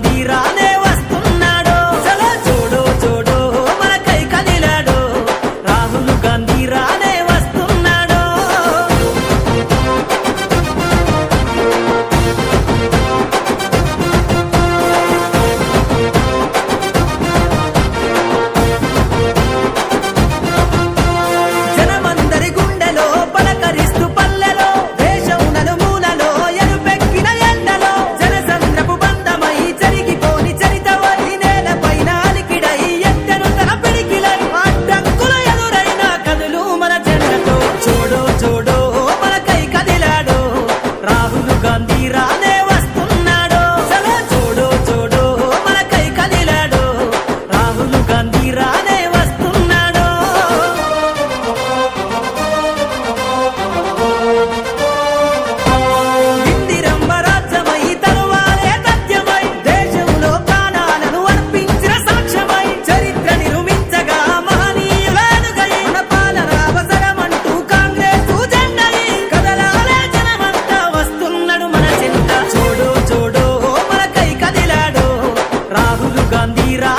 గాంధీ రానే వస్తున్నాడు చలో చూడు చూడు మనకై కదిలాడు రాహుల్ గాంధీ రానే వస్తున్నాడు జనమందరి గుండెలో పలకరిస్తూ పల్లెలో దేశం నలుమూలలో ఎరుపెక్కిన ఎండలో జనసంద్రపు బంధమై జరిగిపోని చరితవై నేలపైన అలికిడై ఎత్తెను తన పిడికిలై అడ్డంకుల ఎదురైన కదులు మన జెండతో చూడు చూడు మనకై కదిలాడు రాహుల్ గాంధీ రానే వస్తున్నాడు చలో చూడు చూడు మనకై కదిలాడు రాహుల్ గాంధీ రానే వస్తున్నాడు ఇందిరమ్మ రాజ్యమై తరువాలే తథ్యమై దేశంలో ప్రాణాలను అర్పించిన సాక్ష్యమై చరిత్ర నిర్మించగా మహనీయులనుగై మన పాలన అవసరమంటూ కాంగ్రెస్ జెండై కదలాలే జనమంతా వస్తున్నాడు మన చెంత చూడు చూడు మనకై కదిలాడు రాహుల్ గాంధీ రా